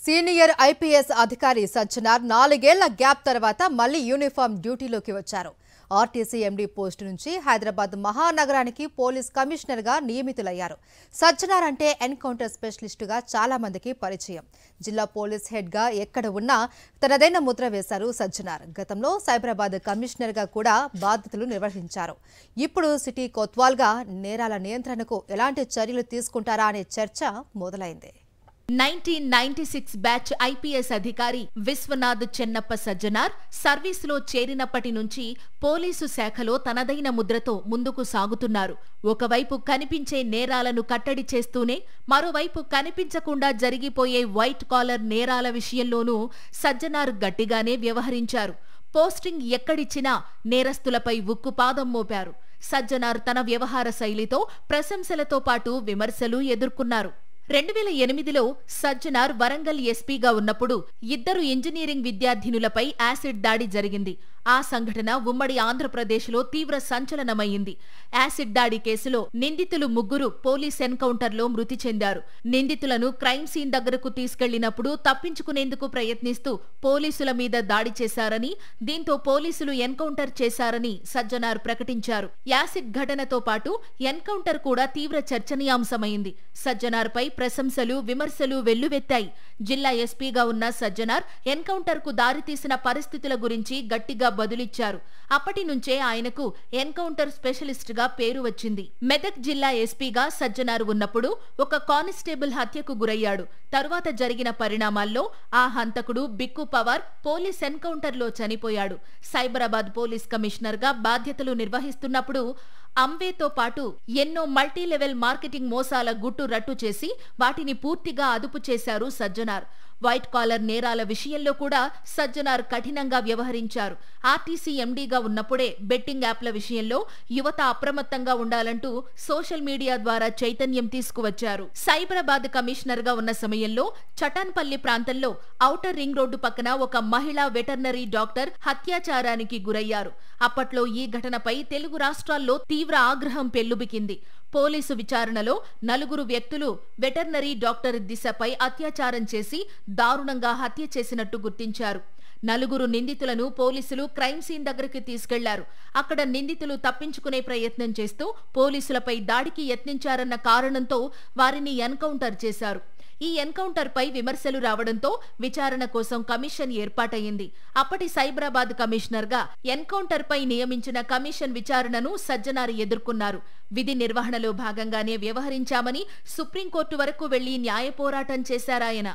Senior IPS అధికారి సజ్జనార్ 4 ఏళ్ల gap తర్వాత మళ్లీ యూనిఫామ్ డ్యూటీలోకి వచ్చారు. ఆర్టీసీ ఎండీ పోస్ట్ నుంచి హైదరాబాద్ మహానగరానికి పోలీస్ కమిషనర్ గా నియమితులయ్యారు. సజ్జనార్ అంటే ఎన్కౌంటర్ స్పెషలిస్ట్ గా చాలా మందికి పరిచయం. జిల్లా పోలీస్ హెడ్ గా ఎక్కడ ఉన్నా తనదైన ముద్ర వేశారు సజ్జనార్. గతంలో సైబరాబాద్ కమిషనర్ గా కూడా బాధ్యతలు నిర్వహించారు. ఇప్పుడు సిటీ కొత్వాల్ గా నేరాల నియంత్రణకు ఎలాంటి చర్యలు తీసుకుంటారా అనే చర్చ మొదలైంది. 1996 బ్యాచ్ ఐపీఎస్ అధికారి విశ్వనాథ్ చెన్నప్ప సజ్జనార్ సర్వీసులో చేరినప్పటి నుంచి పోలీసు శాఖలో తనదైన ముద్రతో ముందుకు సాగుతున్నారు. ఒకవైపు కనిపించే నేరాలను కట్టడి చేస్తూనే మరోవైపు కనిపించకుండా జరిగిపోయే వైట్ కాలర్ నేరాల విషయంలోనూ సజ్జనార్ గట్టిగానే వ్యవహరించారు. పోస్టింగ్ ఎక్కడిచ్చినా నేరస్తులపై ఉక్కుపాదం మోపారు. సజ్జనార్ తన వ్యవహార శైలితో ప్రశంసలతో పాటు విమర్శలు ఎదుర్కొన్నారు. 2008లో సజ్జనార్ వరంగల్ ఎస్పీగా ఉన్నప్పుడు 2 ఇంజనీరింగ్ విద్యార్థినులపై యాసిడ్ దాడి జరిగింది. ఆ సంఘటన ఉమ్మడి ఆంధ్రప్రదేశ్లో తీవ్ర సంచలనమైంది. యాసిడ్ దాడి కేసులో నిందితులు 3 పోలీస్ ఎన్కౌంటర్లో మృతి చెందారు. నిందితులను క్రైమ్ సీన్ దగ్గరకు తీసుకెళ్లినప్పుడు తప్పించుకునేందుకు ప్రయత్నిస్తూ పోలీసుల మీద దాడి చేశారని, దీంతో పోలీసులు ఎన్కౌంటర్ చేశారని సజ్జనార్ ప్రకటించారు. యాసిడ్ ఘటనతో పాటు ఎన్కౌంటర్ కూడా తీవ్ర చర్చనీయాంశమైంది. సజ్జనార్పై ప్రశంసలు, విమర్శలు వెల్లువెత్తాయి. జిల్లా ఎస్పీగా ఉన్న సజ్జనార్ ఎన్కౌంటర్ కు దారితీసిన పరిస్థితుల గురించి గట్టిగా బదులిచ్చారు. అప్పటి నుంచే ఆయనకు ఎన్కౌంటర్ స్పెషలిస్ట్ గా పేరు వచ్చింది. మెదక్ జిల్లా ఎస్పీగా సజ్జనార్ ఉన్నప్పుడు ఒక కానిస్టేబుల్ హత్యకు గురయ్యాడు. తరువాత జరిగిన పరిణామాల్లో ఆ హంతకుడు బిక్కు పవార్ పోలీస్ ఎన్కౌంటర్లో చనిపోయాడు. సైబరాబాద్ పోలీస్ కమిషనర్ గా బాధ్యతలు నిర్వహిస్తున్నప్పుడు అంవేతో పాటు ఎన్నో మల్టీలెవెల్ మార్కెటింగ్ మోసాల గుట్టు రట్టు చేసి వాటిని పూర్తిగా అదుపు చేశారు సజ్జనార్. వైట్ కాలర్ నేరాల విషయంలో కూడా సజ్జనార్ కఠినంగా వ్యవహరించారు. ఆర్టీసీ ఎండీగా ఉన్నప్పుడే బెట్టింగ్ యాప్ల విషయంలో యువత అప్రమత్తంగా ఉండాలంటూ సోషల్ మీడియా ద్వారా చైతన్యం తీసుకువచ్చారు. సైబరాబాద్ కమిషనర్ గా ఉన్న సమయంలో చటాన్పల్లి ప్రాంతంలో ఔటర్ రింగ్ రోడ్డు పక్కన ఒక మహిళా వెటర్నరీ డాక్టర్ హత్యాచారానికి గురయ్యారు. అప్పట్లో ఈ ఘటనపై తెలుగు రాష్ట్రాల్లో తీవ్ర ఆగ్రహం పెల్లుబికింది. పోలీసు విచారణలో 4 వ్యక్తులు వెటర్నరీ డాక్టర్ దిశపై అత్యాచారం చేసి దారుణంగా హత్య చేసినట్టు గుర్తించారు. 4 నిందితులను పోలీసులు క్రైమ్ సీన్ దగ్గరికి తీసుకెళ్లారు. అక్కడ నిందితులు తప్పించుకునే ప్రయత్నం చేస్తూ పోలీసులపై దాడికి యత్నించారన్న కారణంతో వారిని ఎన్కౌంటర్ చేశారు. ఈ ఎన్కౌంటర్ పై విమర్శలు రావడంతో విచారణ కోసం కమిషన్ ఏర్పాటయ్యింది. అప్పటి సైబరాబాద్ కమిషనర్ గా ఎన్కౌంటర్ పై నియమించిన కమిషన్ విచారణను సజ్జనార్ ఎదుర్కొన్నారు. విధి నిర్వహణలో భాగంగానే వ్యవహరించామని సుప్రీంకోర్టు వరకు వెళ్లి న్యాయ పోరాటం చేశారాయన.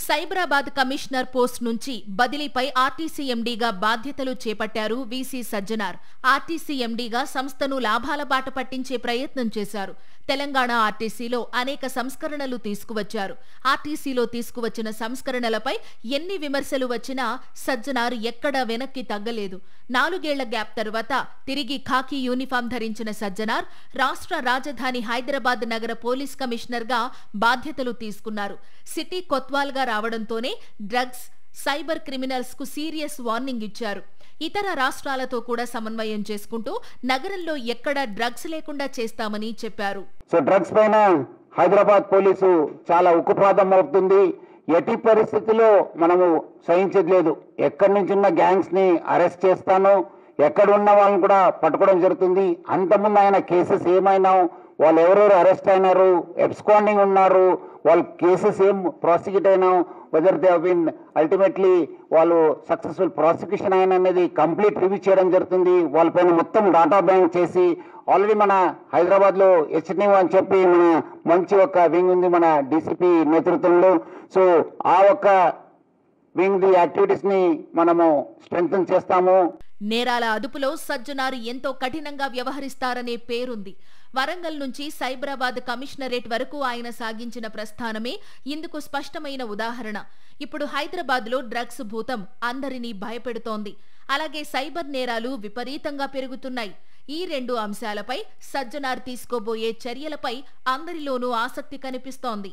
సైబరాబాద్ కమిషనర్ పోస్ట్ నుంచి బదిలీపై ఆర్టీసీ ఎండీగా బాధ్యతలు చేపట్టారు వీసీ సజ్జనార్. ఆర్టీసీ ఎండీగా సంస్థను లాభాల బాట పట్టించే ప్రయత్నం చేశారు. తెలంగాణ ఆర్టీసీలో అనేక సంస్కరణలు తీసుకువచ్చారు. ఆర్టీసీలో తీసుకువచ్చిన సంస్కరణలపై ఎన్ని విమర్శలు వచ్చినా సజ్జనార్ ఎక్కడా వెనక్కి తగ్గలేదు. 4 ఏళ్ల గ్యాప్ తర్వాత తిరిగి ఖాకీ యూనిఫామ్ ధరించిన సజ్జనార్ రాష్ట్ర రాజధాని హైదరాబాద్ నగర పోలీస్ కమిషనర్ గా బాధ్యతలు తీసుకున్నారు. సిటీ కొత్వాల్ గా రావడంతోనే డ్రగ్స్, సైబర్ క్రిమినల్స్ కు సీరియస్ వార్నింగ్ ఇచ్చారు. ఇతర రాష్ట్రాలతో కూడా సమన్వయం చేసుకుంటూ నగరంలో ఎక్కడ డ్రగ్స్ లేకుండా చేస్తామని చెప్పారు. సో డ్రగ్స్ పైన హైదరాబాద్ పోలీసు చాలా ఉక్కుపాదం అవుతుంది. ఎట్టి పరిస్థితుల్లో మనము సహించేది లేదు. ఎక్కడి నుంచి ఉన్న గ్యాంగ్స్ ని అరెస్ట్ చేస్తాను, ఎక్కడ ఉన్న వాళ్ళని కూడా పట్టుకోవడం జరుగుతుంది. అంతకుముందు ఆయన కేసెస్ ఏమైనా, వాళ్ళు ఎవరెవరు అరెస్ట్ అయినారు, ఎబ్స్కాండింగ్ ఉన్నారు, వాళ్ళ కేసెస్ ఏం ప్రాసిక్యూట్ అయినా, whether they have been ultimately వాళ్ళు సక్సెస్ఫుల్ ప్రాసిక్యూషన్ అయిన అనేది కంప్లీట్ రివ్యూ చేయడం జరుగుతుంది. వాళ్ళపైన మొత్తం డాటా బ్యాంక్ చేసి ఆల్రెడీ మన హైదరాబాద్లో హెచ్ఎన్యూ అని చెప్పి మన మంచి ఒక వింగ్ ఉంది మన డీసీపీ నేతృత్వంలో. సో ఆ ఒక్క వింగ్ యాక్టివిటీస్ ని మనము స్ట్రెంగ్తన్ చేస్తాము. నేరాల అదుపులో సజ్జనార్ ఎంతో కఠినంగా వ్యవహరిస్తారనే పేరుంది. వరంగల్ నుంచి సైబరాబాద్ కమిషనరేట్ వరకు ఆయన సాగించిన ప్రస్థానమే ఇందుకు స్పష్టమైన ఉదాహరణ. ఇప్పుడు హైదరాబాద్లో డ్రగ్స్ భూతం అందరినీ భయపెడుతోంది. అలాగే సైబర్ నేరాలు విపరీతంగా పెరుగుతున్నాయి. ఈ 2 అంశాలపై సజ్జనార్ తీసుకోబోయే చర్యలపై అందరిలోనూ ఆసక్తి కనిపిస్తోంది.